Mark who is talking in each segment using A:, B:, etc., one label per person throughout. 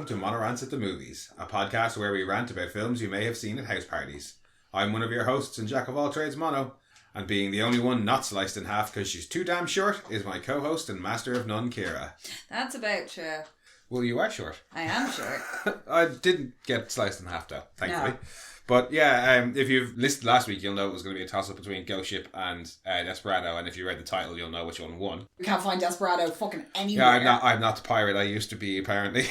A: welcome to Monorants at the Movies, a podcast where we rant about films you may have seen at house parties. I'm one of your hosts and jack of all trades, Mono, and being the only one not sliced in half because she's too damn short is my co-host and master of none, Kira.
B: That's about true.
A: Well, you are short.
B: I am short.
A: I didn't get sliced in half though, thankfully.
B: No.
A: But yeah, if you've listened last week, you'll know it was going to be a toss-up between Ghost Ship and Desperado, and if you read the title, you'll know which one won.
B: We can't find Desperado fucking anywhere.
A: Yeah, I'm not the pirate I used to be, apparently.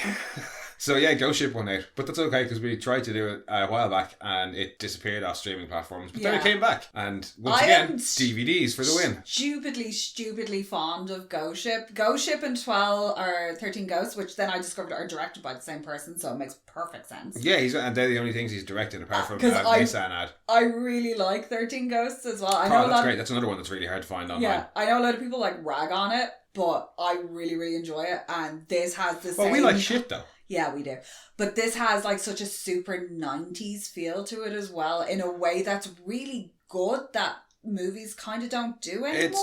A: So yeah, Ghost Ship won out. But that's okay, because we tried to do it a while back, and it disappeared off streaming platforms. But then it came back, and once again, DVDs for the win.
B: Stupidly fond of Ghost Ship. Ghost Ship and 13 Ghosts, which then I discovered are directed by the same person, so it makes perfect sense.
A: Yeah, and they're the only things he's directed, apart from Nissan ad.
B: I really like 13 Ghosts as well.
A: That's great. That's another one that's really hard to find online.
B: Yeah, I know a lot of people like rag on it, but I really, really enjoy it, and this has the same...
A: Well, we like shit, though.
B: Yeah, we do. But this has like such a super 90s feel to it as well, in a way that's really good that movies kind of don't do anymore.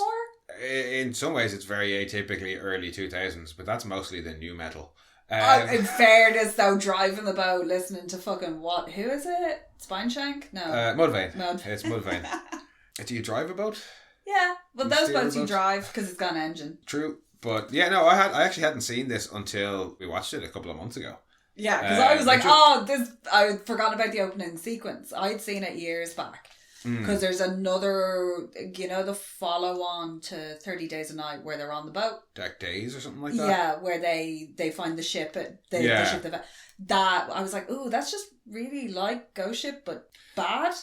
A: In some ways, it's very atypically early 2000s, but that's mostly the new metal.
B: In fairness, though, driving the boat, listening to fucking what? Who is it? Spineshank? No.
A: Mudvayne. It's Mudvayne. Do you drive a boat?
B: Yeah, but those boats you drive because it's got an engine.
A: True. But yeah, no, I actually hadn't seen this until we watched it a couple of months ago.
B: Yeah, because I was like, I had forgotten about the opening sequence. I'd seen it years back. Because there's another, the follow-on to 30 Days a Night where they're on the boat.
A: Dark Days or something like that?
B: Yeah, where they find the ship. The ship that I was like, ooh, that's just really like Ghost Ship, but bad.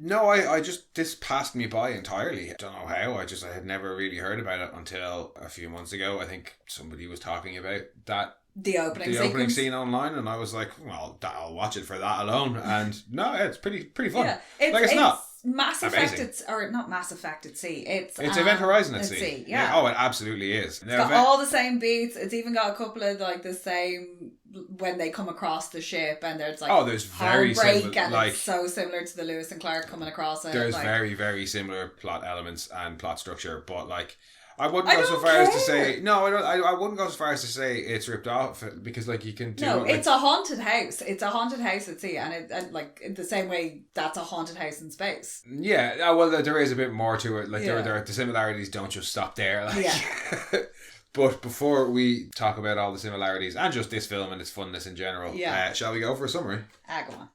A: No, I just, this passed me by entirely. I don't know how, I had never really heard about it until a few months ago. I think somebody was talking about that.
B: The opening
A: scene online, and I was like, well, I'll watch it for that alone. And no, it's pretty fun. Yeah,
B: it's
A: not
B: Mass
A: Effect
B: not Mass Effect at Sea. It's
A: Event Horizon at Sea.
B: Yeah.
A: Oh, it absolutely is.
B: It's got all the same beats. It's even got a couple of like the same when they come across the ship, and there's like
A: there's very
B: heartbreak, and
A: like,
B: it's so similar to the Lewis and Clark coming across it.
A: There's very, very similar plot elements and plot structure, but like I wouldn't go so far as to say I wouldn't go so far as to say it's ripped off, because like you can do
B: it's a haunted house. It's a haunted house at sea, and like in the same way that's a haunted house in space.
A: Yeah, well there is a bit more to it. Like there the similarities don't just stop there. Like. Yeah. But before we talk about all the similarities and just this film and its funness in general, shall we go for a summary?
B: Go on.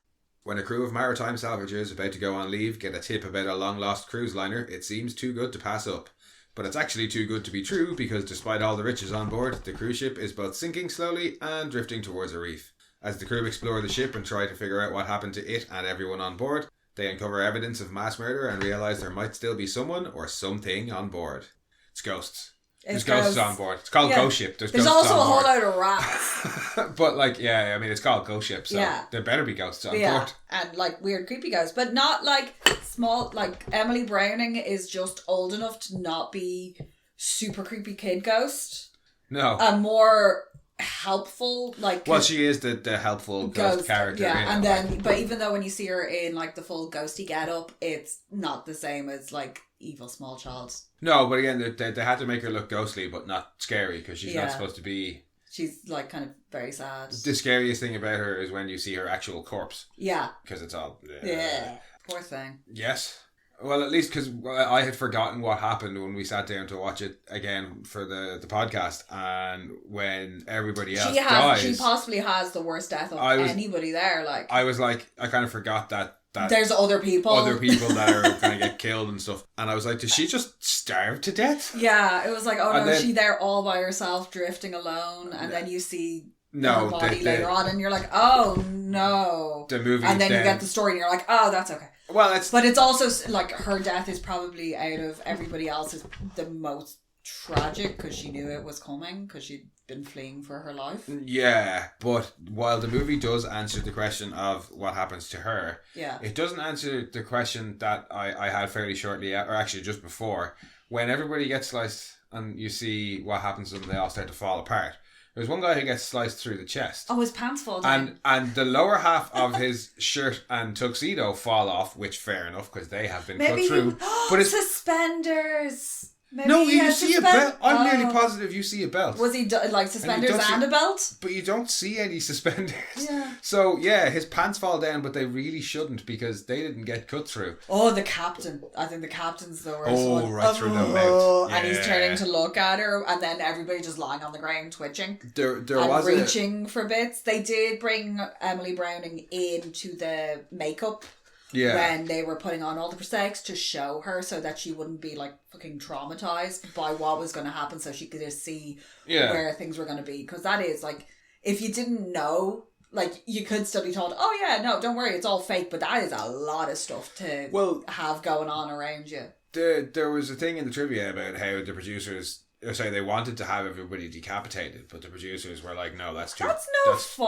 A: When a crew of maritime salvagers about to go on leave get a tip about a long-lost cruise liner, it seems too good to pass up. But it's actually too good to be true, because despite all the riches on board, the cruise ship is both sinking slowly and drifting towards a reef. As the crew explore the ship and try to figure out what happened to it and everyone on board, they uncover evidence of mass murder and realise there might still be someone or something on board. It's ghosts. There's ghosts on board. It's called Ghost Ship. There's
B: also a whole load of rats.
A: But like, it's called Ghost Ship, so there better be ghosts on board.
B: And like weird creepy ghosts, but not like small, like Emily Browning is just old enough to not be super creepy kid ghost.
A: No.
B: A more helpful, like...
A: Well, she is the helpful ghost character.
B: Yeah, and then, but even though when you see her in like the full ghosty get-up, it's not the same as like evil small child. No,
A: but again, they had to make her look ghostly, but not scary, because she's not supposed to be...
B: She's like kind of very sad.
A: The scariest thing about her is when you see her actual corpse.
B: Yeah.
A: Because it's all...
B: Yeah. Poor thing.
A: Yes. Well, at least because I had forgotten what happened when we sat down to watch it again for the podcast, and when everybody else dies...
B: She possibly has the worst death of anybody there. Like
A: I was like, I kind of forgot that
B: there's other people
A: that are going to get killed and stuff, and I was like, did she just starve to death?
B: Yeah, it was like, is she there all by herself drifting alone, and then you see her body later on, and you're like, oh no,
A: the movie,
B: and then you get the story and you're like, oh, that's okay.
A: Well,
B: but it's also like her death is probably out of everybody else's the most tragic, because she knew it was coming, because she'd been fleeing for her life.
A: Yeah, but while the movie does answer the question of what happens to her, it doesn't answer the question that I had fairly shortly, or actually just before, when everybody gets sliced and you see what happens to them, they all start to fall apart. There's one guy who gets sliced through the chest.
B: Oh, his pants fall down.
A: And the lower half of his shirt and tuxedo fall off, which fair enough, because they have been cut through.
B: But it's suspenders. Maybe
A: No,
B: he
A: you
B: had
A: see a belt. I'm nearly
B: Oh.
A: positive you see a belt.
B: Was he like suspenders
A: don't
B: and
A: see-
B: a belt?
A: But you don't see any suspenders.
B: Yeah.
A: So, yeah, his pants fall down, but they really shouldn't because they didn't get cut through.
B: Oh, the captain. I think the captain's the worst one.
A: Right through the mouth.
B: And he's
A: Yeah.
B: turning to look at her, and then everybody just lying on the ground twitching.
A: There
B: And
A: was
B: reaching for bits. They did bring Emily Browning into the makeup when they were putting on all the prosthetics to show her so that she wouldn't be like fucking traumatized by what was going to happen, so she could just see where things were going to be. Because that is like, if you didn't know, like, you could still be told, oh yeah, no, don't worry, it's all fake, but that is a lot of stuff to have going on around you.
A: There was a thing in the trivia about how the producers, they wanted to have everybody decapitated, but the producers were like, no, that's fun.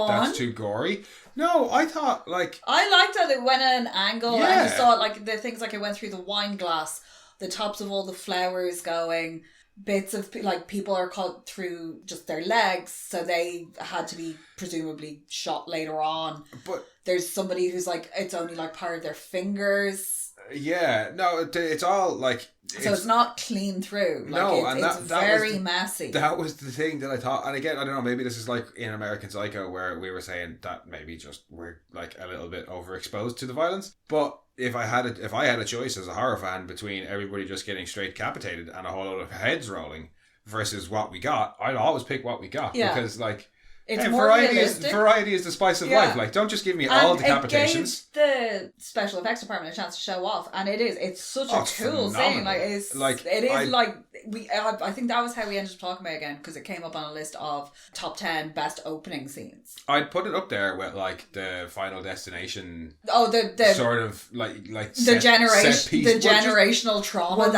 A: That's too gory. No, I thought, like...
B: I liked that it went at an angle, and you saw, like, the things like it went through the wine glass, the tops of all the flowers going, bits of, like, people are cut through just their legs, so they had to be presumably shot later on. But there's somebody who's, like, it's only, like, part of their fingers.
A: Yeah, no, it's all, like...
B: So it's not clean through. Like, it's very messy.
A: That was the thing that I thought, and again, I don't know, maybe this is like in American Psycho where we were saying that maybe just we're like a little bit overexposed to the violence. But if I had a choice as a horror fan between everybody just getting straight decapitated and a whole lot of heads rolling versus what we got, I'd always pick what we got because like.
B: It's more realistic.
A: Variety is the spice of life. Like, don't just give me all decapitations.
B: It gave the special effects department a chance to show off, and it's such a cool thing. I think that was how we ended up talking about it again, because it came up on a list of top 10 best opening scenes.
A: I'd put it up there with like the Final Destination.
B: Oh, the sort of
A: like
B: the generational trauma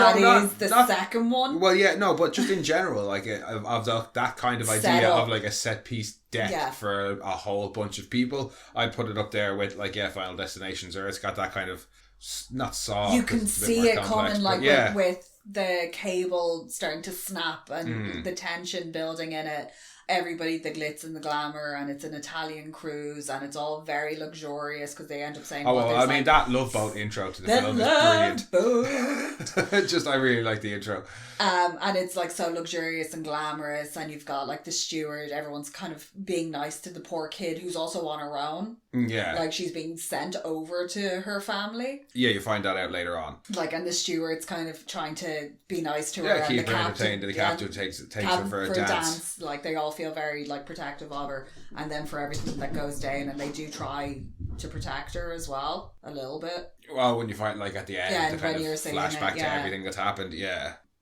B: the second one.
A: Well, yeah, no, but just in general, like of that kind of idea of like a set piece death for a whole bunch of people. I'd put it up there with like Final Destinations, or it's got that kind of not soft.
B: You can see it coming, like with the cable starting to snap and the tension building in it. Everybody, the glitz and the glamour, and it's an Italian cruise, and it's all very luxurious because they end up saying,
A: that Love Boat intro to the film is brilliant. Just, I really like the intro.
B: And it's like so luxurious and glamorous, and you've got like the steward, everyone's kind of being nice to the poor kid who's also on her own.
A: Yeah.
B: Like, she's being sent over to her family.
A: Yeah, you find that out later on.
B: Like, and the steward's kind of trying to be nice to her.
A: Yeah, keep her entertained, and the captain takes her for a dance.
B: Like, they all feel very like protective of her, and then for everything that goes down, and they do try to protect her as well a little bit.
A: Well, when you find like at the end, the kind of flashback to everything that's happened,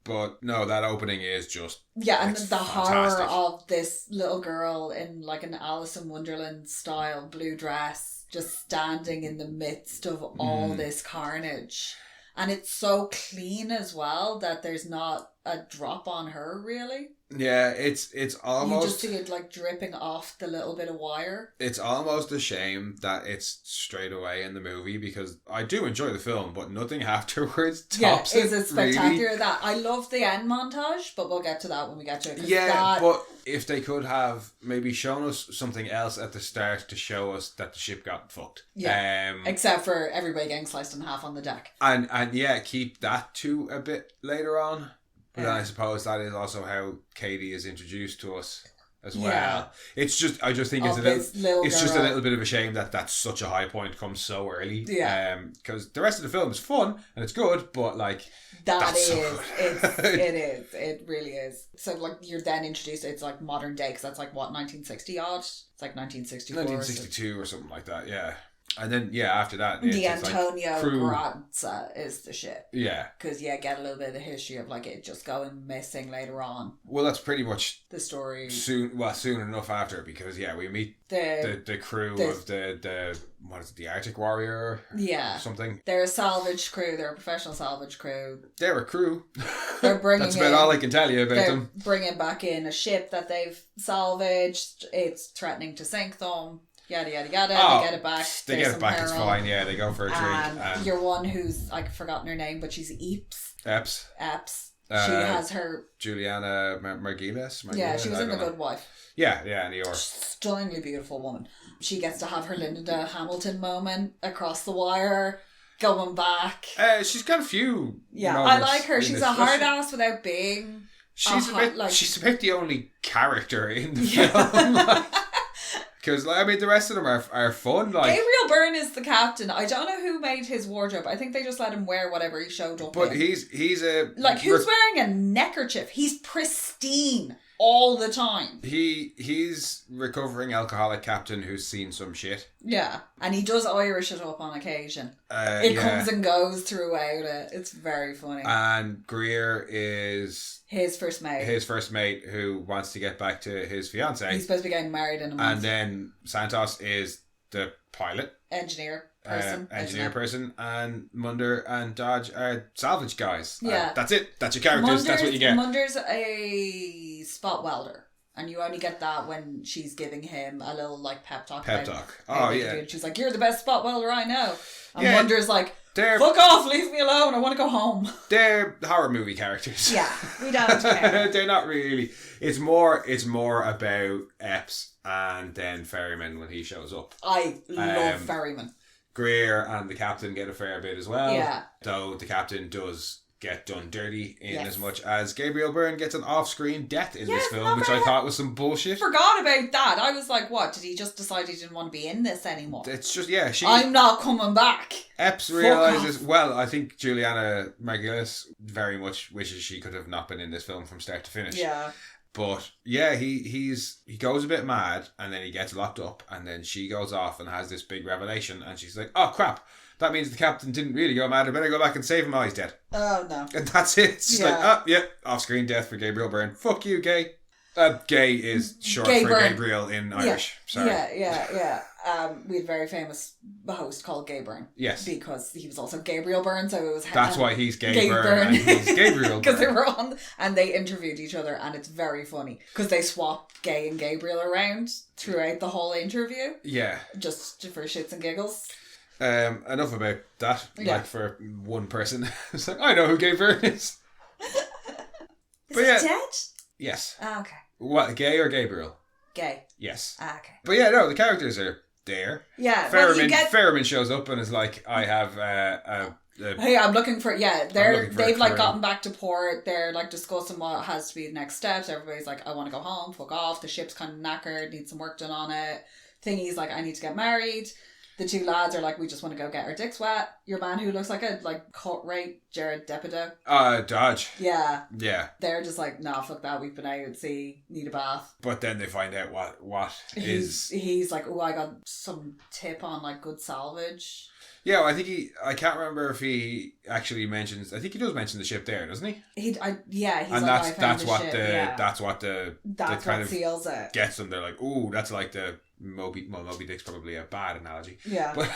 A: but no, that opening is just
B: and the horror of this little girl in like an Alice in Wonderland style blue dress, just standing in the midst of all this carnage. And it's so clean as well that there's not a drop on her, really.
A: Yeah, it's almost...
B: You just see it like dripping off the little bit of wire.
A: It's almost a shame that it's straight away in the movie, because I do enjoy the film, but nothing afterwards tops it.
B: Yeah, is it spectacular really. That I love the end montage, but we'll get to that when we get to it.
A: But if they could have maybe shown us something else at the start to show us that the ship got fucked.
B: Yeah. Except for everybody getting sliced in half on the deck.
A: And keep that to a bit later on. But then I suppose that is also how Katie is introduced to us as well. Yeah. It's just, I just think it's just a little bit of a shame that that's such a high point comes so early. Yeah. Because the rest of the film is fun and it's good, but like
B: it really is. So like you're then introduced, it's like modern day, because that's like what, 1960 odd? It's like 1964.
A: 1962 or something like that. Yeah. And then, after that...
B: The Antonio Granza is the ship.
A: Yeah.
B: Because, get a little bit of the history of, like, it just going missing later on.
A: Well, that's pretty much...
B: the story.
A: Soon enough after, because, we meet the crew of the what is it, the Arctic Warrior? Yeah. Or something.
B: They're a salvage crew. They're a professional salvage crew.
A: They're a crew.
B: They're bringing
A: That's about all I can tell you about them.
B: Bringing back in a ship that they've salvaged. It's threatening to sink them. Yada yada yada. They get it back.
A: They get it back. It's fine. Yeah, they go for a drink.
B: Your one who's I've forgotten her name, but she's Epps. She has her
A: Juliana Margulies.
B: Yeah, she was in The Good Wife.
A: Yeah, New York.
B: Stunningly beautiful woman. She gets to have her Linda Hamilton moment across the wire. going back.
A: She's got a few.
B: Yeah, I like her. She's a hard ass without being.
A: She's about the only character in the film. Because the rest of them are fun.
B: Gabriel Byrne is the captain. I don't know who made his wardrobe. I think they just let him wear whatever he showed up.
A: But
B: in.
A: he's a
B: who's wearing a neckerchief? He's pristine all the time.
A: He's recovering alcoholic captain who's seen some shit.
B: Yeah, and he does Irish it up on occasion. It comes and goes throughout it. It's very funny.
A: And Greer is
B: his first mate
A: who wants to get back to his fiancée.
B: He's supposed to be getting married in a month.
A: And then Santos is the pilot.
B: Engineer
A: person, and Munder and Dodge are salvage guys.
B: Yeah.
A: That's it. That's your characters. That's what you get.
B: Munder's a spot welder. And you only get that when she's giving him a little pep talk.
A: Oh, yeah.
B: She's like, "You're the best spot welder I know." And
A: yeah.
B: Munder's like, "Fuck off, leave me alone. I want to go home."
A: They're horror movie characters.
B: Yeah, we don't care.
A: They're not really. It's more about Epps and then Ferryman when he shows up.
B: I love Ferryman.
A: Greer and the captain get a fair bit as well.
B: Yeah.
A: Though the captain does get done dirty in as much as Gabriel Byrne gets an off-screen death in this film, which I thought was some bullshit.
B: Forgot about that. I was like, what? Did he just decide he didn't want to be in this anymore?
A: It's just,
B: I'm not coming back.
A: Epps realises, I think Juliana Margulies very much wishes she could have not been in this film from start to finish.
B: Yeah.
A: But he goes a bit mad and then he gets locked up and then she goes off and has this big revelation and she's like, oh crap, that means the captain didn't really go mad, I better go back and save him. Oh, he's dead.
B: Oh no.
A: And that's it. It's off-screen death for Gabriel Byrne. Fuck you, gay. Gay is short for Byrne. Gabriel in Irish. Sorry.
B: Yeah. We had a very famous host called Gay Byrne.
A: Yes.
B: Because he was also Gabriel Byrne, so it was...
A: That's why he's Gay Byrne and he's Gabriel Byrne.
B: Because they were on... And they interviewed each other, and it's very funny. Because they swap Gay and Gabriel around throughout the whole interview.
A: Yeah.
B: Just for shits and giggles.
A: Enough about that. Yeah. For one person. It's like, I know who Gay Byrne is.
B: Is he dead?
A: Yes.
B: Oh, okay.
A: What, Gay or Gabriel?
B: Gay.
A: Yes.
B: Okay.
A: But the characters are there.
B: Yeah.
A: Ferryman shows up and is like, I have
B: hey, I'm looking for they've gotten back to port. They're discussing what has to be the next steps. Everybody's like, I want to go home, fuck off. The ship's kind of knackered, needs some work done on it. Thingy's like, I need to get married. The two lads are like, we just want to go get our dicks wet. Your man who looks like a cut rate Jared Desperado.
A: Dodge.
B: Yeah.
A: Yeah.
B: They're just like, nah, fuck that. We've been out at sea. Need a bath.
A: But then they find out what is...
B: He's like, I got some tip on good salvage.
A: Yeah, well, I can't remember if he actually mentions, I think he does mention the ship there, doesn't he?
B: He's
A: and
B: like,
A: that's what
B: seals it.
A: Gets them. They're like, ooh, that's like the Moby Dick's probably a bad analogy.
B: Yeah.
A: But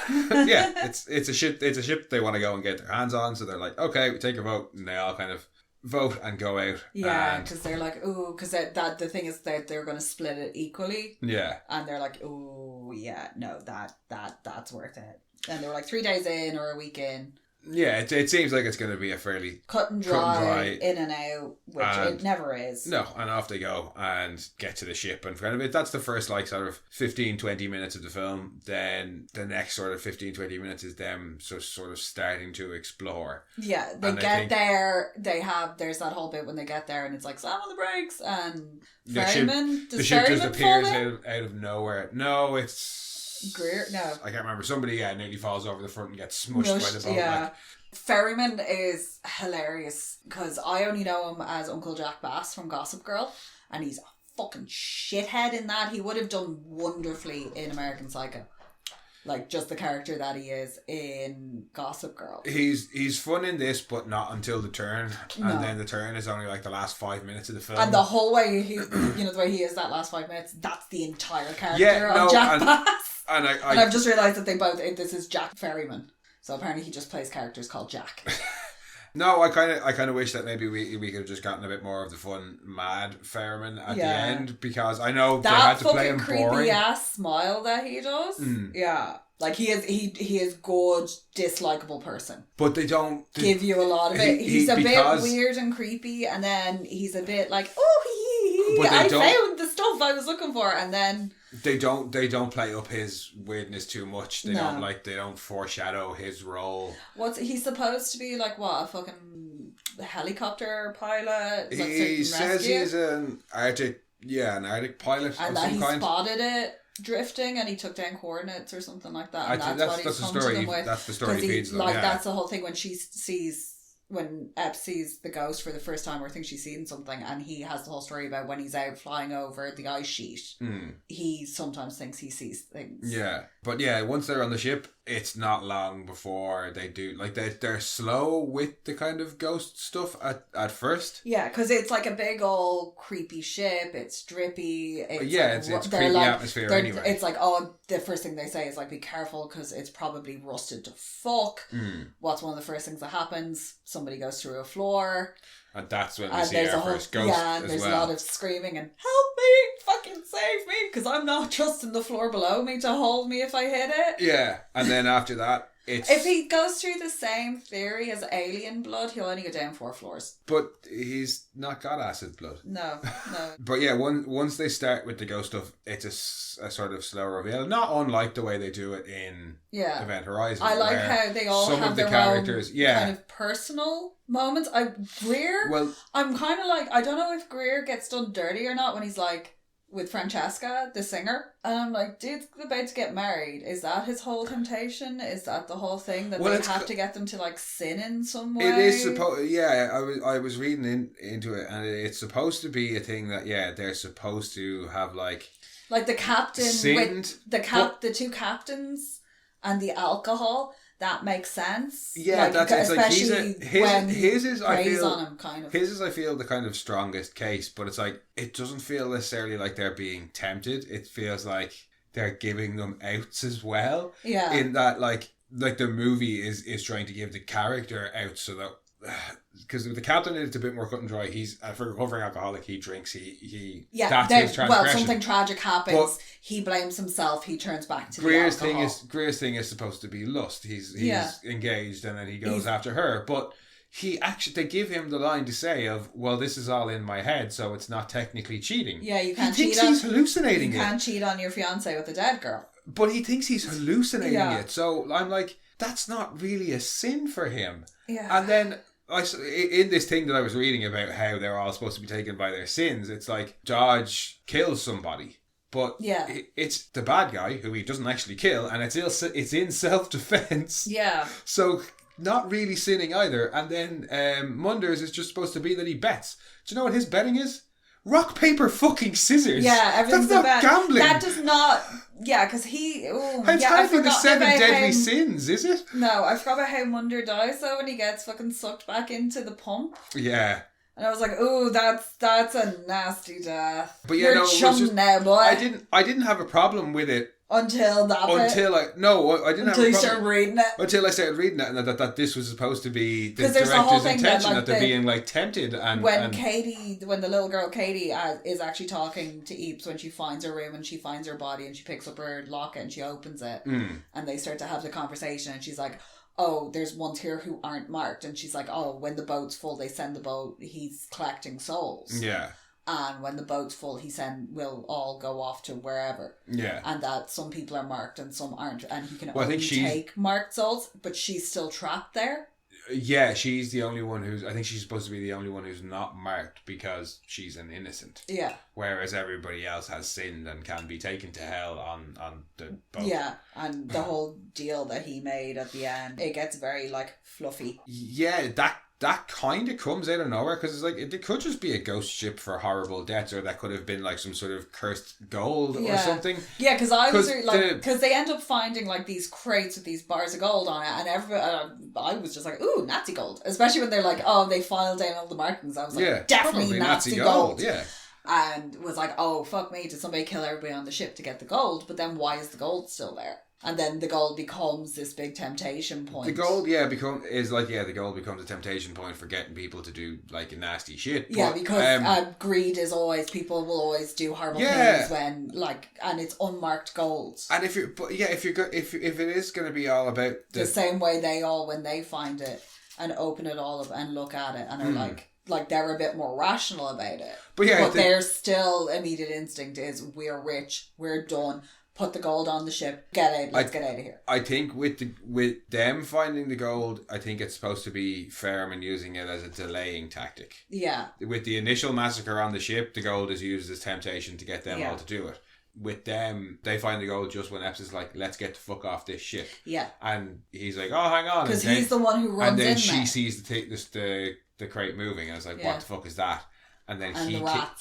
A: yeah, it's a ship they want to go and get their hands on, so they're like, okay, we take a vote, and they all kind of vote and go out.
B: Yeah, because they're like, ooh, because that the thing is that they're going to split it equally.
A: Yeah.
B: And they're like, ooh, yeah, no, that's worth it. And they were like 3 days in or a week in.
A: Yeah, it seems like it's going to be a fairly
B: cut and dry, in and out, which it never is.
A: No, and off they go and get to the ship. And kind of that's the first sort of 15-20 minutes of the film. Then the next sort of 15-20 minutes is them sort of starting to explore.
B: Yeah, they get there. There's that whole bit when they get there and it's like, slam on the brakes and Ferryman.
A: The ship just appears out of nowhere. No, it's...
B: Greer? No.
A: I can't remember. Somebody nearly falls over the front and gets smushed by the boat.
B: Yeah. Ferryman is hilarious because I only know him as Uncle Jack Bass from Gossip Girl, and he's a fucking shithead in that. He would have done wonderfully in American Psycho. Just the character that he is in Gossip Girl.
A: He's fun in this, but not until the turn. No. And then the turn is only the last 5 minutes of the film.
B: And the whole way, the way he is that last 5 minutes, that's the entire character of Jack Bass. And I've just realised that this is Jack Ferryman. So apparently he just plays characters called Jack.
A: No, I kind of wish that maybe we could have just gotten a bit more of the fun, mad Ferryman at the end, because I know they had to play him boring.
B: That fucking creepy ass smile that he does. Mm. Yeah. He is good, dislikable person.
A: But they don't
B: give you a lot of it. He's a bit weird and creepy, and then he's a bit like, oh, I found the stuff I was looking for, and then
A: They don't play up his weirdness too much. They don't foreshadow his role.
B: He's supposed to be like what, a fucking helicopter pilot?
A: He says he's an Arctic pilot
B: and
A: of
B: that
A: some kind.
B: He spotted it drifting and he took down coordinates or something like that. And
A: that's the story. That's the story he feeds them.
B: That's the whole thing when Ep sees the ghost for the first time or thinks she's seen something, and he has the whole story about when he's out flying over the ice sheet. He sometimes thinks he sees things.
A: Yeah. But yeah, once they're on the ship, it's not long before they do, like, they're slow with the kind of ghost stuff at first.
B: Yeah, because it's like a big old creepy ship, it's drippy.
A: It's creepy atmosphere anyway.
B: It's like, the first thing they say is like, be careful because it's probably rusted to fuck. What's one of the first things that happens? Somebody goes through a floor.
A: And that's when we see our first ghost as
B: there's
A: well.
B: a lot of screaming and, help me, fucking save me, because I'm not trusting the floor below me to hold me if I hit it.
A: Yeah, and then after that,
B: if he goes through the same theory as alien blood, he'll only go down 4 floors.
A: But he's not got acid blood.
B: No.
A: But yeah, once they start with the ghost stuff, it's a sort of slow reveal. Not unlike the way they do it in Event Horizon.
B: I like how they all have their characters, own kind of personal moments. I'm kind of like, I don't know if Greer gets done dirty or not when he's like, with Francesca, the singer. And I'm like, dude's about to get married. Is that his whole temptation? Is that the whole thing? That they have to get them to like sin in some way?
A: It is supposed... Yeah, I was reading into it, and it's supposed to be a thing that, they're supposed to have like...
B: Like the captain
A: sinned,
B: with the 2 captains and the alcohol... That makes sense.
A: Yeah, that's
B: especially when
A: his is I feel
B: on him, kind of.
A: His is I feel the kind of strongest case, but it's like it doesn't feel necessarily like they're being tempted. It feels like they're giving them outs as well.
B: Yeah.
A: In that like the movie is trying to give the character outs so that because the captain is a bit more cut and dry. He's for recovering alcoholic. He drinks. That's his transgression.
B: Well, something tragic happens. But he blames himself. He turns back to
A: Greer's
B: the alcohol.
A: Greer's thing is supposed to be lust. He's engaged, and then he goes after her. But they give him the line to say of, well, this is all in my head, so it's not technically cheating.
B: Yeah, you can't
A: cheat. He thinks he's hallucinating.
B: You can't cheat on your fiance with a dead girl.
A: But he thinks he's hallucinating it. So I'm like, that's not really a sin for him.
B: Yeah.
A: And then in this thing that I was reading about how they're all supposed to be taken by their sins, it's like Dodge kills somebody, but it's the bad guy who he doesn't actually kill, and it's in self-defense.
B: Yeah.
A: So not really sinning either. And then Munders is just supposed to be that he bets. Do you know what his betting is? Rock, paper, fucking scissors.
B: Yeah, everything's
A: That's not gambling.
B: That does not... Yeah, because he...
A: It's hardly the 7 deadly sins, is it?
B: No, I forgot about how Munder dies, though, when he gets fucking sucked back into the pump.
A: Yeah.
B: And I was like, that's a nasty death.
A: But yeah,
B: You're chum now, boy.
A: I didn't have a problem with it.
B: Until that bit.
A: I didn't have a problem.
B: Until you started reading it.
A: Until I started reading it, and that this was supposed to be the director's intention, that they're being like tempted. And
B: when the little girl Katie is actually talking to Eeps when she finds her room and she finds her body and she picks up her locket and she opens it, and they start to have the conversation, and she's like, oh, there's ones here who aren't marked, and she's like, oh, when the boat's full, they send the boat. He's collecting souls.
A: Yeah.
B: And when the boat's full, we'll all go off to wherever.
A: Yeah.
B: And that some people are marked and some aren't. And he can only take marked souls, but she's still trapped there.
A: Yeah, she's the only one I think she's supposed to be the only one who's not marked because she's an innocent.
B: Yeah.
A: Whereas everybody else has sinned and can be taken to hell on the boat.
B: Yeah, and the whole deal that he made at the end, it gets very, like, fluffy.
A: Yeah, that kind of comes out of nowhere, because it's like it could just be a ghost ship for horrible deaths, or that could have been like some sort of cursed gold or something.
B: Yeah, because I was because they end up finding like these crates with these bars of gold on it, and I was just like, ooh, Nazi gold, especially when they're like, oh, they filed down all the markings. I was like, definitely Nazi gold.
A: Yeah.
B: And was like, oh, fuck me, did somebody kill everybody on the ship to get the gold? But then why is the gold still there? And then the gold becomes this big temptation point.
A: The gold, the gold becomes a temptation point for getting people to do like nasty shit.
B: Yeah, because greed is always, people will always do horrible things when and it's unmarked gold.
A: And if it is going to be all about
B: the same way they all, when they find it and open it all up and look at it and are like like they're a bit more rational about it.
A: But yeah,
B: their still immediate instinct is we're rich, we're done. Put the gold on the ship. Let's get out of here.
A: I think with them finding the gold, I think it's supposed to be Fairman using it as a delaying tactic.
B: Yeah.
A: With the initial massacre on the ship, the gold is used as temptation to get them all to do it. With them, they find the gold just when Epps is like, let's get the fuck off this ship.
B: Yeah.
A: And he's like, oh, hang on.
B: Because he's the one who runs in there.
A: And then she sees the crate moving and it's like, what the fuck is that? And then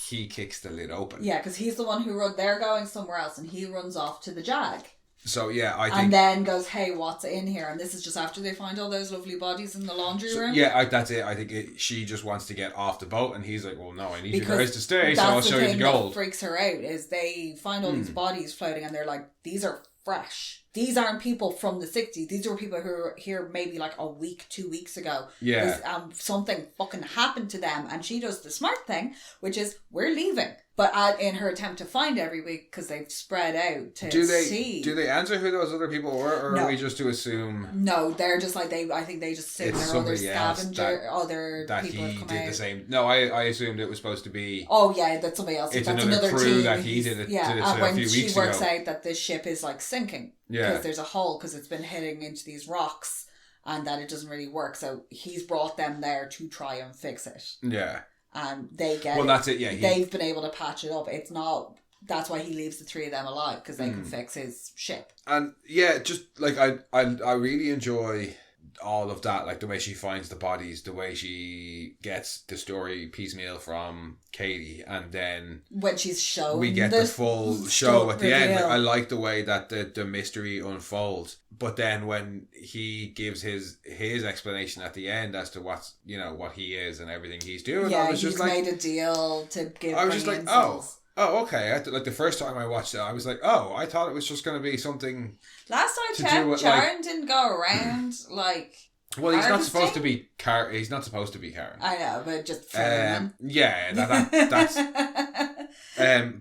A: he kicks the lid open.
B: Yeah, because he's the one who they're going somewhere else and he runs off to the Jag.
A: So yeah, I think...
B: And then goes, hey, what's in here? And this is just after they find all those lovely bodies in the laundry room.
A: Yeah, that's it. I think she just wants to get off the boat and he's like, well, no, I need you guys to stay, so I'll show you the gold.
B: That freaks her out is they find all these bodies floating and they're like, these are fresh. These aren't people from the 60s. These were people who were here maybe like a week, 2 weeks ago.
A: Yeah.
B: Something fucking happened to them. And she does the smart thing, which is, we're leaving. But in her attempt to find every week, because they've spread out to see.
A: Do they answer who those other people were? Or are we just to assume?
B: No, they're just like, I think they just assume they're other scavenger, other
A: that
B: people
A: he
B: have come
A: did
B: out.
A: The same. No, I assumed it was supposed to be...
B: Oh yeah, that's somebody else.
A: It's
B: that's
A: another crew
B: team.
A: that he did it a few weeks ago.
B: When she works out that this ship is like sinking.
A: Yeah.
B: Because there's a hole, because it's been hitting into these rocks and that it doesn't really work. So he's brought them there to try and fix it.
A: Yeah.
B: And they get
A: that's it, yeah.
B: They've been able to patch it up. It's not... That's why he leaves the three of them alive, because they can fix his ship.
A: And yeah, just like I really enjoy all of that, like the way she finds the bodies, the way she gets the story piecemeal from Katie, and then
B: when she's shown,
A: we get the full show at the end. Like, I like the way that the mystery unfolds, but then when he gives his explanation at the end as to what's what he is and everything he's doing, I was
B: he's
A: just like,
B: made a deal to give.
A: I was just like, oh, okay. Like the first time I watched it, I was like, oh, I thought it was just going to be something.
B: Last I checked, Sharon didn't go around like.
A: Well, he's not supposed to be Karen. He's not supposed to be Karen.
B: I know, but just
A: yeah, that's.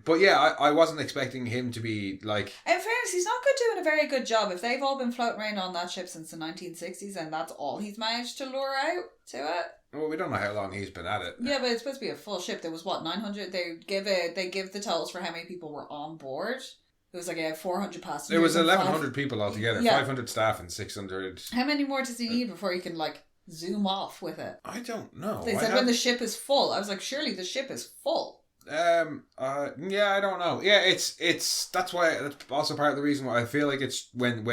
A: But yeah, I wasn't expecting him to be like.
B: In fairness, he's not doing a very good job. If they've all been floating around on that ship since the 1960s, and that's all he's managed to lure out to it.
A: Well, we don't know how long he's been at it.
B: Yeah, but it's supposed to be a full ship. There was 900. They give the totals for how many people were on board. It was like 400 passengers.
A: It was 1,100 people altogether. Yeah. 500 staff and 600.
B: How many more does he need before he can like zoom off with it?
A: I don't know.
B: They said when the ship is full. I was like, surely the ship is full.
A: Yeah, I don't know. Yeah, it's that's also part of the reason why I feel like it's when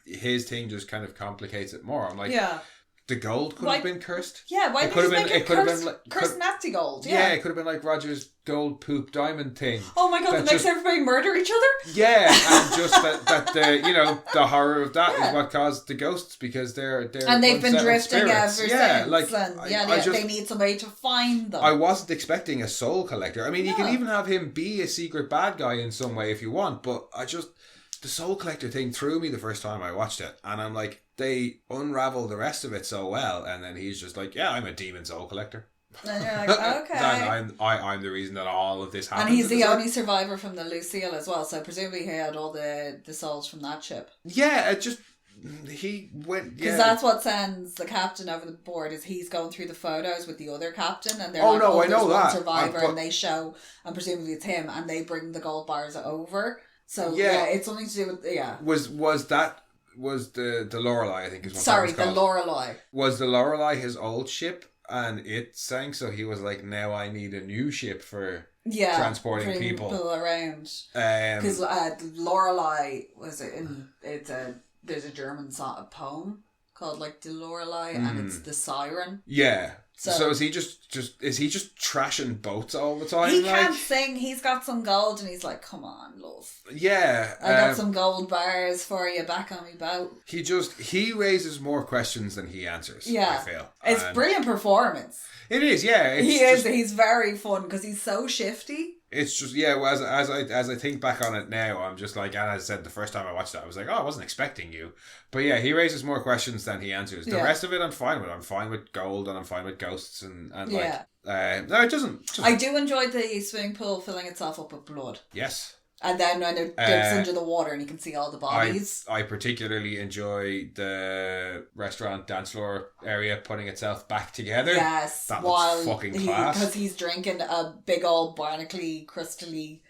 A: his thing just kind of complicates it more. I'm like, the gold could have been cursed.
B: Yeah, why could it could have been like cursed nasty gold? Yeah,
A: it could have been like Roger's gold poop diamond thing.
B: Oh my god, that makes everybody murder each other.
A: Yeah, and just that the horror of that is what caused the ghosts, because they're
B: and they've been drifting
A: spirits.
B: ever
A: since.
B: Like they need somebody to find them.
A: I wasn't expecting a soul collector. I mean, you can even have him be a secret bad guy in some way if you want, but the soul collector thing threw me the first time I watched it, and I'm like, they unravel the rest of it so well, and then he's just like, yeah, I'm a demon soul collector.
B: And you're like, okay.
A: I'm the reason that all of this happened.
B: And he's the only survivor from the Lucille as well, so presumably he had all the souls from that ship.
A: Yeah, he went...
B: Because that's what sends the captain over the board, is he's going through the photos with the other captain, and they're
A: I know that.
B: Survivor, and they show, and presumably it's him, and they bring the gold bars over. So, it's something to do with... Was the Lorelei, I think is what Sorry,
A: that was called.
B: The Lorelei.
A: Was the Lorelei his old ship and it sank, so he was like, now I need a new ship for transporting people
B: around. Because Lorelei there's a German poem called like the Lorelei, and it's the siren.
A: Yeah. So is he just trashing boats all the time?
B: He can't sing. He's got some gold, and he's like, "Come on, love.
A: Yeah,
B: I got some gold bars for you back on me boat."
A: He raises more questions than he answers. Yeah, I feel
B: it's brilliant performance.
A: It is. Yeah,
B: He's very fun because he's so shifty.
A: It's just well, as I think back on it now, I'm just like, and as I said the first time I watched it, I was like, oh, I wasn't expecting you, but yeah, he raises more questions than he answers. The rest of it, I'm fine with. I'm fine with gold, and I'm fine with ghosts, and like, no, it doesn't.
B: I do enjoy the swimming pool filling itself up with blood.
A: Yes.
B: And then when it dips under the water and you can see all the bodies.
A: I particularly enjoy the restaurant dance floor area putting itself back together.
B: Yes.
A: That looks fucking class.
B: Because he's drinking a big old barnacle crystally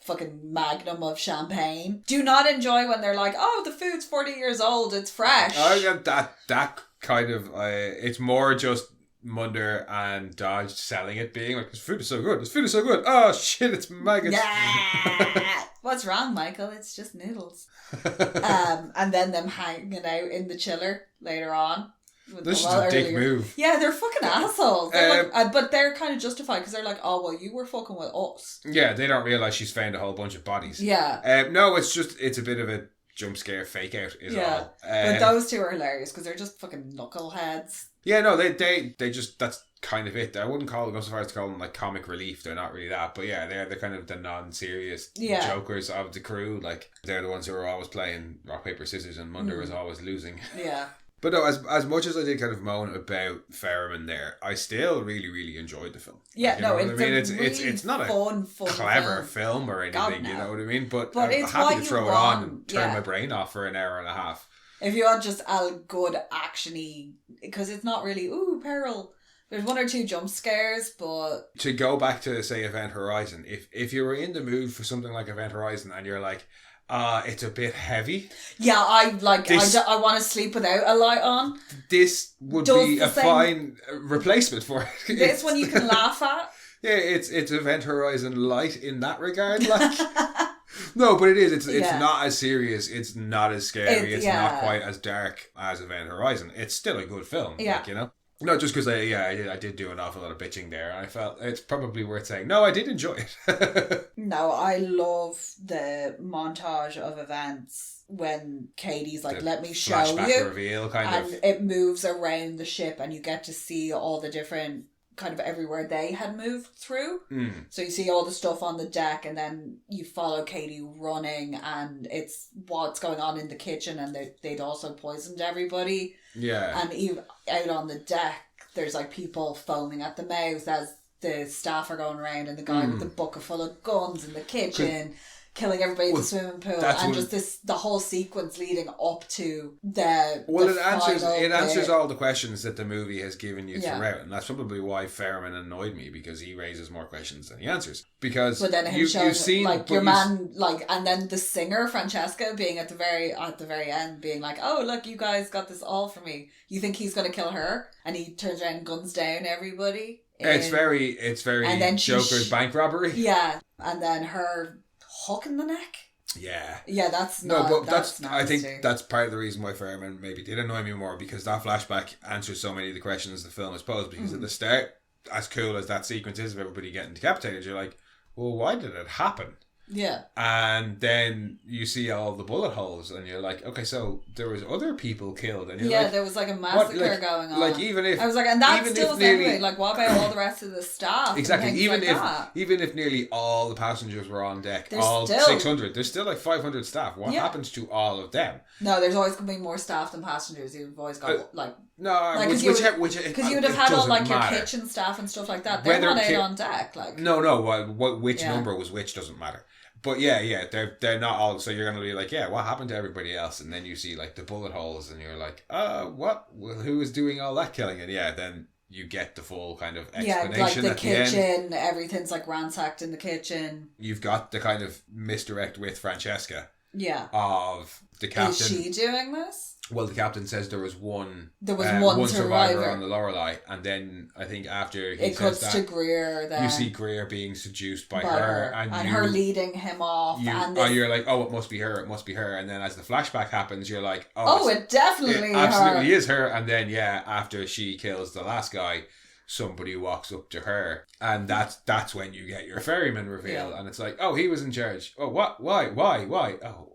B: fucking magnum of champagne. Do not enjoy when they're like, oh, the food's 40 years old, it's fresh.
A: I got that kind of, it's more just Munder and Dodge selling it, being like, this food is so good, oh shit, it's maggots.
B: Yeah. What's wrong, Michael? It's just noodles. And then them hanging out in the chiller later on.
A: This is a dick move.
B: Yeah, they're fucking assholes. They're but they're kind of justified because they're like, oh, well, you were fucking with us.
A: Yeah, they don't realise she's found a whole bunch of bodies.
B: Yeah.
A: No, it's a bit of a jump scare fake out is all.
B: But those two are hilarious because they're just fucking knuckleheads.
A: Yeah, no, they just, that's kind of it. I wouldn't go so far as to call them like comic relief. They're not really that, but yeah, they're kind of the non-serious jokers of the crew. Like, they're the ones who are always playing rock paper scissors, and Munder was always losing.
B: Yeah. But
A: no, as much as I did kind of moan about Ferriman there, I still really, really enjoyed the film.
B: Yeah,
A: like,
B: it's
A: not
B: fun
A: clever film or anything, God, no. You know what I mean? But I'm
B: it's
A: happy to throw it on and turn
B: my
A: brain off for an hour and a half.
B: If you want just a good actiony, because it's not really, ooh, peril. There's one or two jump scares, but...
A: To go back to, say, Event Horizon, if you were in the mood for something like Event Horizon and you're like, it's a bit heavy.
B: Yeah, I want to sleep without a light on.
A: This would be a fine replacement for it.
B: This one you can laugh at.
A: Yeah, it's Event Horizon light in that regard, like... No, but it is. It's not as serious. It's not as scary. It's not quite as dark as Event Horizon. It's still a good film. Yeah. Like, you know? No, just because I did do an awful lot of bitching there. I felt it's probably worth saying. No, I did enjoy it.
B: No, I love the montage of events when Katie's like, let me show you.
A: Reveal kind of.
B: And it moves around the ship and you get to see all the different... kind of everywhere they had moved through. So you see all the stuff on the deck and then you follow Katie running and it's what's going on in the kitchen, and they'd also poisoned everybody.
A: Yeah.
B: And even out on the deck there's like people foaming at the mouth as the staff are going around, and the guy with the bucket full of guns in the kitchen killing everybody in the swimming pool, and just the whole sequence leading up to
A: it answers all the questions that the movie has given you throughout, and that's probably why Ferriman annoyed me, because he raises more questions than he answers. Because
B: but then you've seen like your man, like, and then the singer Francesca being at the very end being like, oh look, you guys got this all for me. You think he's gonna kill her, and he turns around and guns down everybody.
A: It's very and then Joker's bank robbery.
B: Yeah, and then her hook in the neck. Yeah, that's not.
A: No, but I think that's part of the reason why Ferriman maybe did annoy me more, because that flashback answers so many of the questions the film has posed. Because at the start, as cool as that sequence is of everybody getting decapitated, you're like, well, why did it happen?
B: Yeah.
A: And then you see all the bullet holes and you're like, okay, so there was other people killed, and you're
B: there was like a massacre going on.
A: Like, even if
B: I was like, and that still nearly, like, what about all the rest of the staff?
A: Exactly. Even if nearly all the passengers were on deck, all 600, there's still like 500 staff. What happens to all of them?
B: No, there's always going to be more staff than passengers. You've always got
A: because
B: you would have had all like your kitchen staff and stuff like that. They're not out on deck. Like,
A: which number was which doesn't matter. But they're not all. So you're gonna be like, what happened to everybody else? And then you see like the bullet holes, and you're like, what? Well, who was doing all that killing? And then you get the full kind of explanation.
B: Yeah, like the
A: at
B: kitchen,
A: the end.
B: Everything's like ransacked in the kitchen.
A: You've got the kind of misdirect with Francesca.
B: Yeah.
A: Of the captain.
B: Is she doing this?
A: Well, the captain says there was one
B: survivor
A: on the Lorelei, and then I think after he
B: it cuts to Greer. Then
A: you see Greer being seduced by her, and
B: her leading him off.
A: You're like, oh, it must be her, and then as the flashback happens, you're like,
B: it definitely
A: absolutely is her. And then after she kills the last guy, somebody walks up to her, and that's when you get your ferryman reveal, and it's like, oh, he was in charge. Oh, what? Why?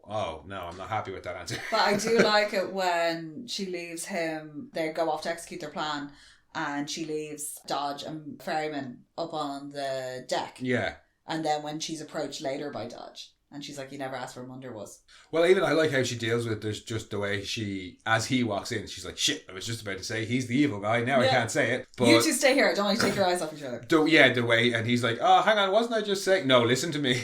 A: Oh, no, I'm not happy with that answer.
B: But I do like it when she leaves him. They go off to execute their plan, and she leaves Dodge and Ferryman up on the deck.
A: Yeah.
B: And then when she's approached later by Dodge, And she's like, you never asked where Munder was.
A: Well, even I like how she deals with there's just the way as he walks in, she's like, shit, I was just about to say he's the evil guy. Now I can't say it. But
B: you two stay here. I don't want you to take your eyes off each other.
A: The way, and he's like, oh, hang on, wasn't I just saying? No, listen to me.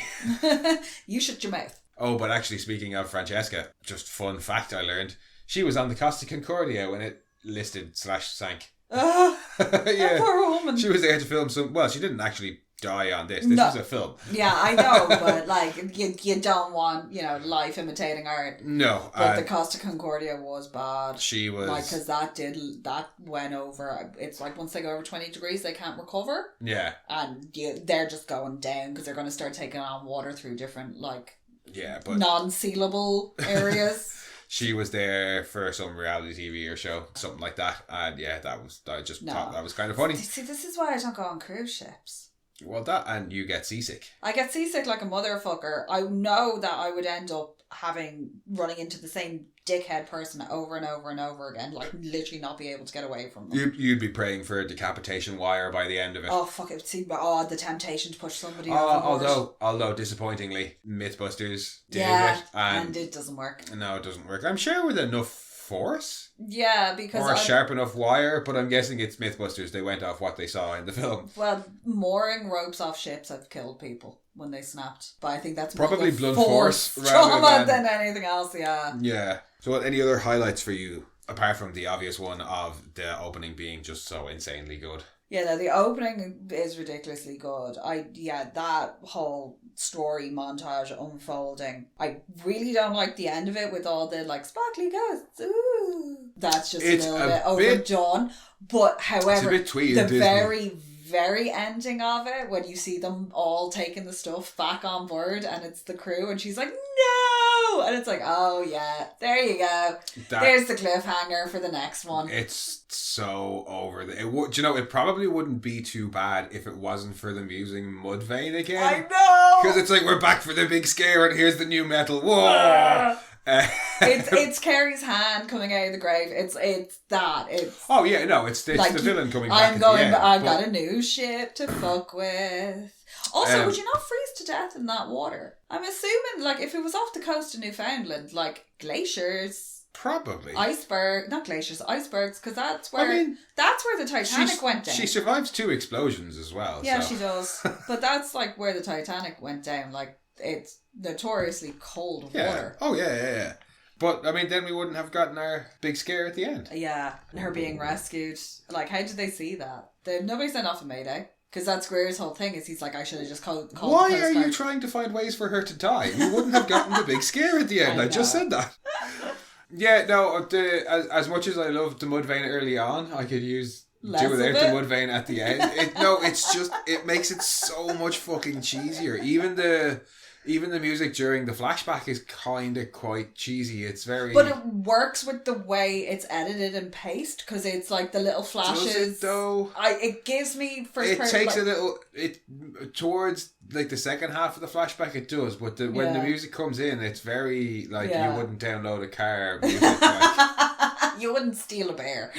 B: You shut your mouth.
A: Oh, but actually, speaking of Francesca, just fun fact I learned, she was on the Costa Concordia when it listed / sank.
B: Yeah. Poor woman.
A: She was there to film some. Well, she didn't actually die on this. This was a film.
B: Yeah, I know, but like you don't want life imitating art.
A: No,
B: but the Costa Concordia was bad.
A: She was
B: like because that went over. It's like once they go over 20 degrees, they can't recover.
A: Yeah,
B: and they're just going down because they're going to start taking on water through different
A: but
B: non-sealable areas.
A: She was there for some reality TV or show, something like that, and I just thought that was kind of funny.
B: See, this is why I don't go on cruise ships.
A: Well, that and you get seasick.
B: I get seasick like a motherfucker. I know that I would end up running into the same dickhead person over and over and over again, like literally not be able to get away from them.
A: You'd be praying for a decapitation wire by the end of it.
B: Oh fuck it! See, the temptation to push somebody overboard.
A: Although disappointingly, Mythbusters did it,
B: and it doesn't work.
A: No, it doesn't work. I'm sure with enough force.
B: Yeah, because
A: or a sharp enough wire, but I'm guessing it's Mythbusters. They went off what they saw in the film.
B: Well, mooring ropes off ships have killed people when they snapped, but I think that's
A: probably blunt force
B: trauma than anything else. Yeah.
A: So, what any other highlights for you apart from the obvious one of the opening being just so insanely good?
B: Yeah, no, the opening is ridiculously good. That whole story montage unfolding. I really don't like the end of it with all the sparkly ghosts. Ooh, that's just a little bit overdone. But however,
A: it's a bit
B: the very ending of it, when you see them all taking the stuff back on board and it's the crew and she's like, no! And it's like, oh yeah, there you go. There's the cliffhanger for the next one.
A: It's so over. It probably wouldn't be too bad if it wasn't for them using Mudvayne again.
B: I know!
A: Because it's like, we're back for the big scare and here's the new metal. Whoa!
B: It's Carrie's hand coming out of the grave. It's that. It's
A: the villain coming back.
B: I've got a new ship to fuck with. Also, would you not freeze to death in that water? I'm assuming, if it was off the coast of Newfoundland, glaciers,
A: probably
B: not glaciers, icebergs, because that's where the Titanic went down.
A: She survives 2 explosions as well.
B: Yeah, she does. But that's where the Titanic went down. It's notoriously cold water.
A: Oh, yeah. But, then we wouldn't have gotten our big scare at the end.
B: Yeah, her being rescued. How did they see that? Nobody sent off a Mayday. Because that's Greer's whole thing, is he's like, I should have just called
A: Why the are you trying to find ways for her to die? You wouldn't have gotten the big scare at the end. I just said that. Yeah, no, as much as I loved the Mudvayne early on, I could use... do without the Mudvayne at the end. It makes it so much fucking cheesier. Even the music during the flashback is kind of quite cheesy. It's very... But
B: it works with the way it's edited and paced, because it's the little flashes.
A: Does it though?
B: It gives me first person...
A: It takes a little... Towards the second half of the flashback it does, but when the music comes in, it's very you wouldn't download a car music.
B: You wouldn't steal a bear.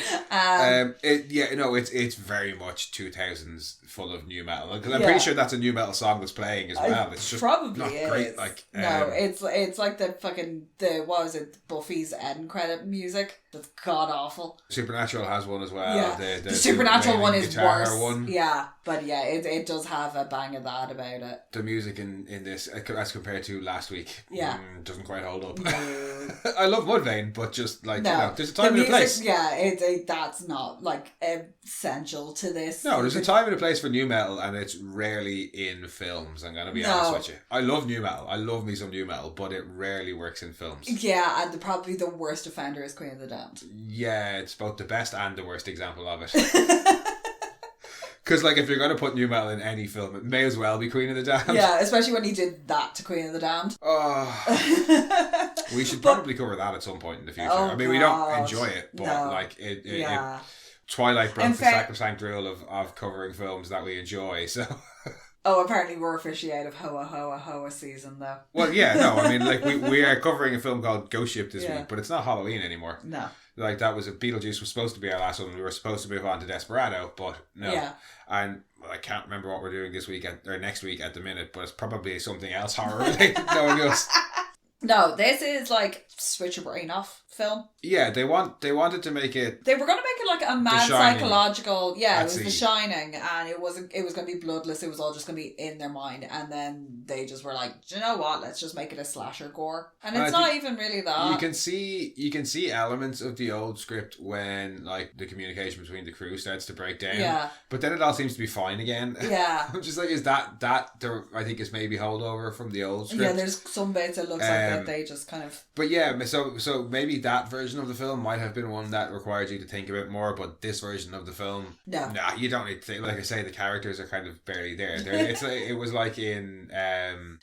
A: It's very much 2000s full of new metal, because I'm pretty sure that's a new metal song that's playing as well. It's just
B: probably
A: not great.
B: It's like the fucking what was it? Buffy's end credit music. That's god awful.
A: Supernatural has one as well.
B: Yeah. The Supernatural one is worse. One. Yeah, but it does have a bang of that about it.
A: The music in this, as compared to last week, doesn't quite hold up.
B: No.
A: I love Mudvayne, but just there's a time and a place.
B: Yeah, that's not essential to this.
A: No, there's a time and a place for new metal, and it's rarely in films. I'm gonna be honest with you. I love new metal. I love me some new metal, but it rarely works in films.
B: Yeah, and probably the worst offender is Queen of the Damned.
A: Yeah, it's both the best and the worst example of it. Because, if you're going to put new metal in any film, it may as well be Queen of the Damned.
B: Yeah, especially when he did that to Queen of the Damned.
A: Oh. We should probably cover that at some point in the future.
B: Oh,
A: we don't enjoy it, but, it Twilight broke the sacrosanct rule of covering films that we enjoy, so...
B: Oh, apparently we're officially out of Hoa Hoa Hoa season, though.
A: Well, yeah, no, we are covering a film called Ghost Ship this week, but it's not Halloween anymore.
B: No.
A: Like, that was Beetlejuice was supposed to be our last one. We were supposed to move on to Desperado, but no.
B: Yeah.
A: And I can't remember what we're doing this week or next week at the minute, but it's probably something else horror related. No one knows.
B: No, this is like switch your brain off film.
A: Yeah, they wanted to make it.
B: They were going to make it like a mad
A: Shining.
B: psychological. Yeah, it was
A: That's
B: The Shining, and it was going to be bloodless. It was all just going to be in their mind, and then they just were like, do you know what? Let's just make it a slasher gore, and it's not even really that.
A: You can see elements of the old script when like the communication between the crew starts to break down.
B: Yeah.
A: But then it all seems to be fine again.
B: Yeah.
A: I'm just like, is that there? I think is maybe holdover from the old script.
B: Yeah, there's some bits it looks like that they just kind of.
A: But yeah, so maybe that version of the film might have been one that required you to think a bit more, but this version of the film, nah, you don't need to think. Like I say, the characters are kind of barely there. It was like in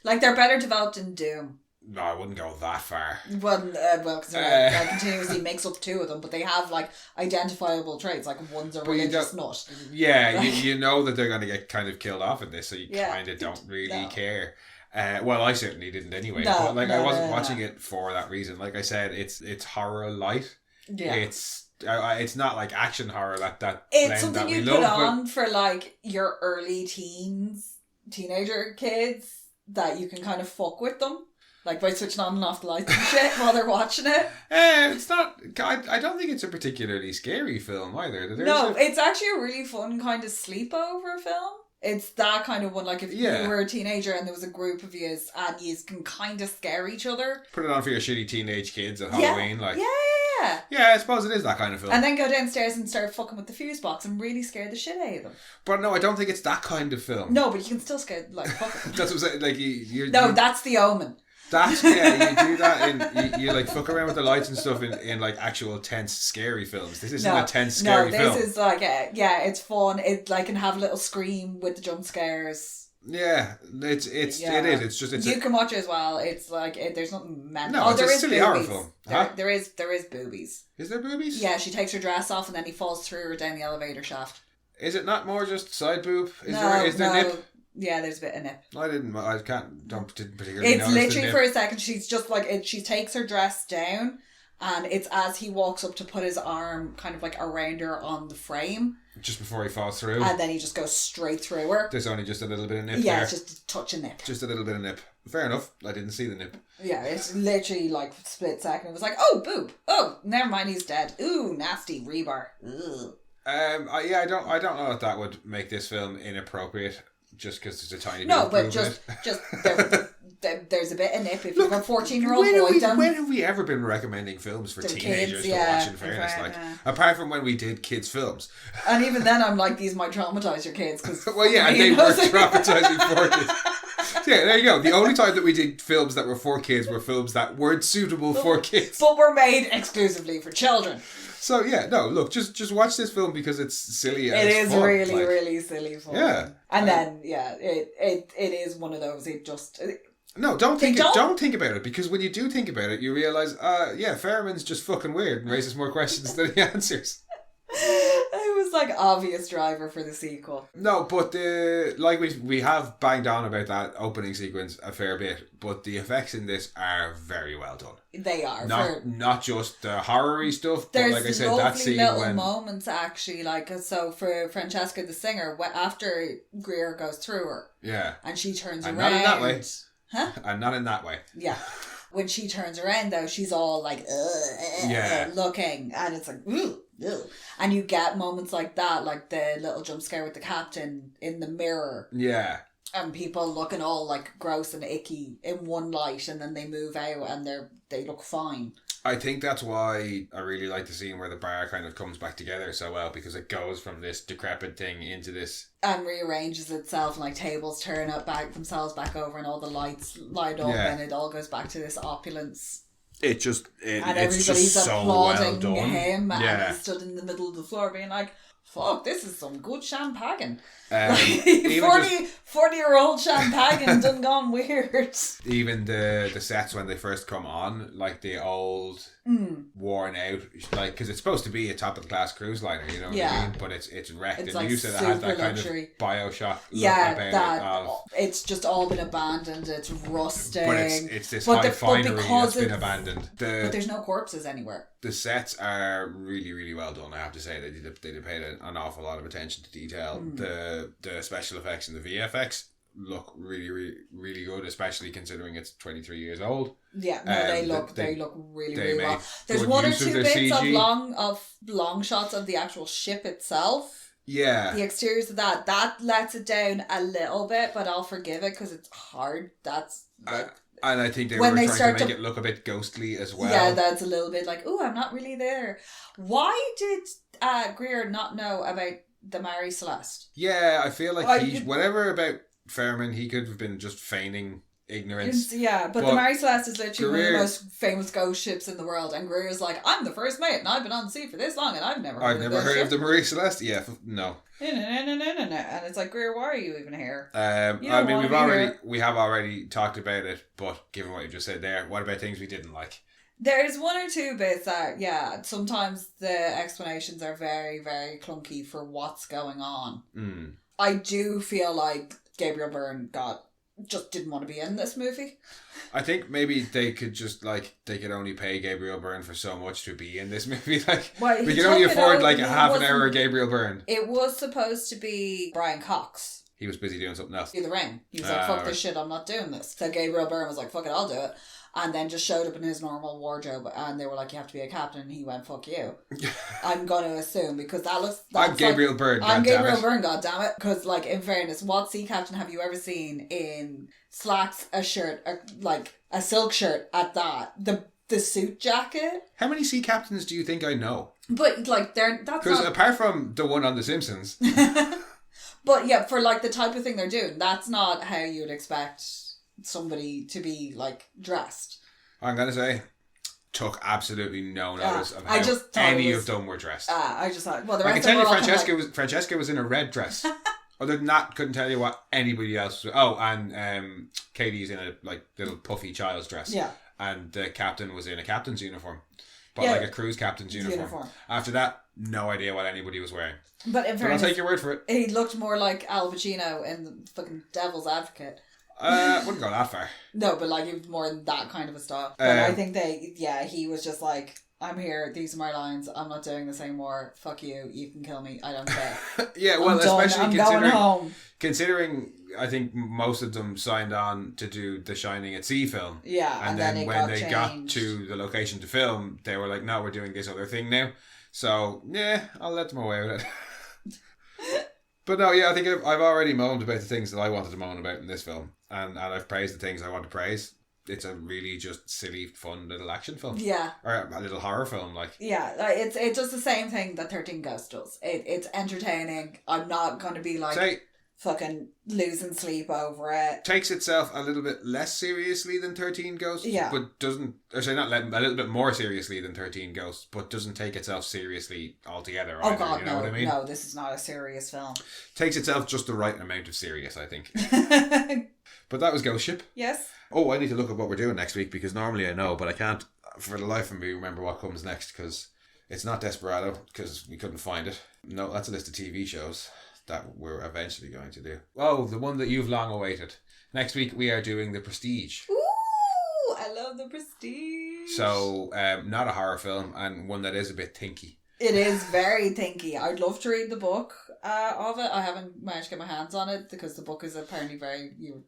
B: like they're better developed in Doom.
A: No, I wouldn't go that far.
B: Well, because like continuously makes up two of them, but they have like identifiable traits. Like one's a religious nut.
A: Yeah,
B: like,
A: you know that they're going to get kind of killed off in this, so you kind of don't really care. Well, I certainly didn't anyway. But like, I wasn't watching it for that reason. Like I said, it's horror light. Yeah. It's not like action horror that
B: it's something that you put on for like your early teenager kids that you can kind of fuck with them. Like by switching on and off the lights and shit while they're watching it.
A: It's not. I don't think it's a particularly scary film either.
B: It's actually a really fun kind of sleepover film. It's that kind of one, like if you were a teenager and there was a group of yous and yous can kind of scare each other.
A: Put it on for your shitty teenage kids at Halloween. Like,
B: yeah,
A: I suppose it is that kind of film.
B: And then go downstairs and start fucking with the fuse box and really scare the shit out of them.
A: But no, I don't think it's that kind of film.
B: No, but you can still scare, like, fuck them.
A: That's what I'm saying. Like,
B: No, that's The Omen.
A: That's, you do that you like fuck around with the lights and stuff in like actual tense scary films. This isn't a tense scary film.
B: No, this is like it's fun. It like can have a little scream with the jump scares.
A: Yeah, it is. It's just
B: you can watch it as well. It's like there's nothing mental.
A: No, it's a silly horror film.
B: There is boobies.
A: Is there boobies?
B: Yeah, she takes her dress off and then he falls through her down the elevator shaft.
A: Is it not more just side boob? Is there nip?
B: Yeah, there's a bit of nip.
A: Didn't particularly
B: It's literally for a second, she's just like, she takes her dress down and it's as he walks up to put his arm kind of like around her on the frame.
A: Just before he falls through.
B: And then he just goes straight through her.
A: There's only just a little bit of nip there.
B: Yeah, it's just a touch of nip.
A: Just a little bit of nip. Fair enough. I didn't see the nip.
B: Yeah, it's literally like split second. It was like, oh, boob. Oh, never mind, he's dead. Ooh, nasty rebar. Ugh.
A: I don't know if that would make this film inappropriate. Just because there's a tiny bit
B: No,
A: of
B: but just there's a bit of nip if you're a 14-year-old boy.
A: When have we ever been recommending films for teenagers to watch, in fairness? Apart from when we did kids' films.
B: And even then I'm like, these might traumatise your kids. Cause
A: well, yeah, and they were traumatising for kids. Yeah, there you go. The only time that we did films that were for kids were films that weren't suitable for kids.
B: But were made exclusively for children.
A: So yeah, no, look, just watch this film because it's silly.
B: It is fun. Really silly fun.
A: Yeah,
B: and then it is one of those. It just
A: no, don't think about it, because when you do think about it, you realise, Fairman's just fucking weird and raises more questions than he answers.
B: It was like obvious driver for the sequel.
A: No, but we have banged on about that opening sequence a fair bit, but the effects in this are very well done.
B: They are
A: not just the horror-y stuff, but like I said, that scene
B: little moments actually, like so for Francesca the singer, after Greer goes through her, and she turns around,
A: not in that way,
B: and
A: not in that way,
B: When she turns around though, she's all like looking, and it's like ooh. And you get moments like that, like the little jump scare with the captain in the mirror.
A: Yeah.
B: And people looking all like gross and icky in one light, and then they move out and they look fine.
A: I think that's why I really like the scene where the bar kind of comes back together so well, because it goes from this decrepit thing into this...
B: And rearranges itself, and like tables turn up themselves back over, and all the lights light up, and it all goes back to this opulence.
A: And
B: everybody's
A: just
B: applauding
A: so well done.
B: him, and he stood in the middle of the floor being like, fuck, this is some good champagne. 40-year-old champagne done gone weird.
A: Even the sets when they first come on, like the old worn out, like, because it's supposed to be a top of the class cruise liner, you know what I mean? But it's wrecked.
B: It's
A: and
B: like
A: you said it had that
B: luxury.
A: Kind of Bioshock look about it.
B: It's just all been abandoned. It's rusting.
A: But it's this high finery that's been abandoned. abandoned.
B: But there's no corpses anywhere.
A: The sets are really, really well done, I have to say. They did pay an awful lot of attention to detail. The special effects and the VFX look really, really, really good, especially considering it's 23 years old.
B: Yeah, no, they look really, really well. There's one or two bits of long shots of the actual ship itself.
A: Yeah.
B: The exteriors of that lets it down a little bit, but I'll forgive it because it's hard. That's
A: and I think they were trying to make it look a bit ghostly as well.
B: Yeah, that's a little bit like, oh, I'm not really there. Why did Greer not know about the Mary Celeste?
A: Yeah, I feel like whatever about Fairman, he could have been just feigning ignorance.
B: Yeah, but the Mary Celeste is literally one of the most famous ghost ships in the world, and Greer's like, I'm the first mate, and I've been on the sea for this long, and I've never heard of the Mary Celeste.
A: Yeah, no.
B: And it's like, Greer, why are you even here?
A: I mean, we have already talked about it, but given what you just said there, what about things we didn't like?
B: There's one or two bits that, yeah, sometimes the explanations are very, very clunky for what's going on. I do feel like Gabriel Byrne just didn't want to be in this movie.
A: I think maybe they could just they could only pay Gabriel Byrne for so much to be in this movie. We can only afford a half an hour of Gabriel Byrne.
B: It was supposed to be Brian Cox.
A: He was busy doing something else.
B: Do the Ring. He was like, fuck this shit, I'm not doing this. So Gabriel Byrne was like, fuck it, I'll do it. And then just showed up in his normal wardrobe, and they were like, you have to be a captain, and he went, fuck you. I'm going to assume, because
A: I'm Gabriel Byrne,
B: I'm Gabriel Byrne, goddammit. Because, in fairness, what sea captain have you ever seen in slacks, a shirt, a silk shirt at that? The suit jacket?
A: How many sea captains do you think I know?
B: But, that's
A: because apart from the one on The Simpsons.
B: But, yeah, for, the type of thing they're doing, that's not how you'd expect somebody to be dressed.
A: I'm gonna say took absolutely no notice of how any of them were dressed.
B: I just thought, well, the rest
A: I can tell you Francesca was in a red dress. Other than that, couldn't tell you what anybody else was. Oh, and Katie's in a little puffy child's dress.
B: Yeah.
A: And the captain was in a captain's uniform. But a cruise captain's uniform. After that, no idea what anybody was wearing. But I'll take your word for it.
B: He looked more like Al Pacino in the fucking Devil's Advocate.
A: Wouldn't go that far.
B: No, but he was more in that kind of a style. But I think he was just like, I'm here, these are my lines, I'm not doing this anymore, fuck you, you can kill me, I don't care.
A: Yeah, well, especially
B: I'm going home.
A: Considering I think most of them signed on to do the Shining at Sea film.
B: Yeah,
A: and then when they got to the location to film, they were like, no, we're doing this other thing now. So, yeah, I'll let them away with it. But no, yeah, I think I've already moaned about the things that I wanted to moan about in this film. And I've praised the things I want to praise. It's a really just silly, fun little action film.
B: Yeah.
A: Or a little horror film,
B: Yeah, it does the same thing that 13 Ghosts does. It's entertaining. I'm not going to be fucking losing sleep over it.
A: Takes itself a little bit less seriously than 13 Ghosts.
B: Yeah.
A: But doesn't, a little bit more seriously than 13 Ghosts, but doesn't take itself seriously altogether.
B: Oh,
A: either,
B: God,
A: you know
B: no.
A: what I mean?
B: No, this is not a serious film.
A: Takes itself just the right amount of serious, I think. But that was Ghost Ship.
B: Yes.
A: Oh, I need to look at what we're doing next week, because normally I know, but I can't for the life of me remember what comes next, because it's not Desperado, because we couldn't find it. No, that's a list of TV shows that we're eventually going to do. Oh, the one that you've long awaited. Next week we are doing The Prestige.
B: Ooh, I love The Prestige.
A: So, not a horror film, and one that is a bit thinky.
B: It is very thinky. I'd love to read the book of it. I haven't managed to get my hands on it because the book is apparently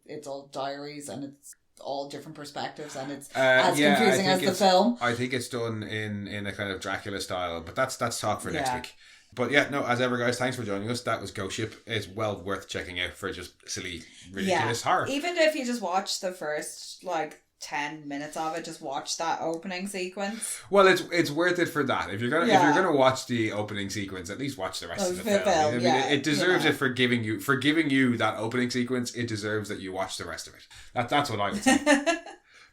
B: it's all diaries and it's all different perspectives and it's as confusing as the film.
A: I think it's done in a kind of Dracula style, but that's talk for next week. But yeah, no, as ever, guys, thanks for joining us. That was Ghost Ship. It's well worth checking out for just silly, ridiculous horror.
B: Even if you just watch the first 10 minutes of it, just watch that opening sequence.
A: Well, it's worth it for that. If you're gonna watch the opening sequence, at least watch the rest of the film. It deserves it for giving you that opening sequence. It deserves that you watch the rest of it. That's what I would say.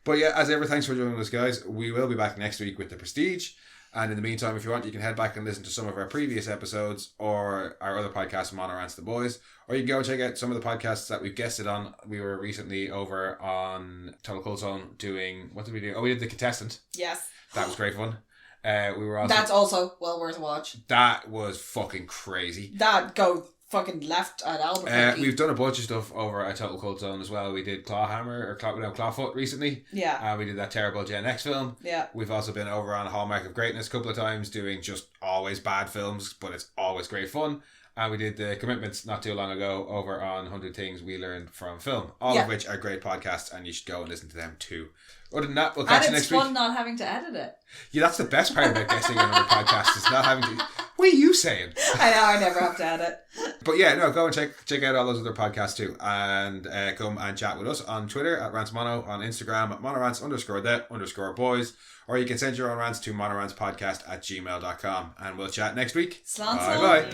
A: But yeah, as ever, thanks for joining us, guys. We will be back next week with The Prestige. And in the meantime, if you want, you can head back and listen to some of our previous episodes or our other podcasts, Mono Rants the Boys. Or you can go and check out some of the podcasts that we've guested on. We were recently over on Total Cold Zone doing... What did we do? Oh, we did The Contestant.
B: Yes.
A: That was great fun. We were also...
B: That's also well worth a watch.
A: That was fucking crazy.
B: That go fucking left at Albuquerque.
A: We've done a bunch of stuff over at Total Cult Zone as well. We did Clawfoot recently.
B: Yeah.
A: We did that terrible Gen X film.
B: Yeah.
A: We've also been over on Hallmark of Greatness a couple of times doing just always bad films, but it's always great fun. And we did The Commitments not too long ago over on 100 Things We Learned from Film. All of which are great podcasts, and you should go and listen to them too. Other than that, we'll catch you next week.
B: And it's fun not having to edit it.
A: Yeah, that's the best part about guesting on another podcast, is not having to... What are you saying?
B: I know, I never have to edit.
A: But yeah, no, go and check out all those other podcasts too. And come and chat with us on Twitter at RantsMono, on Instagram at monorants_the_boys. Or you can send your own rants to monorantspodcast@gmail.com. And we'll chat next week.
B: Slán.
A: Bye bye.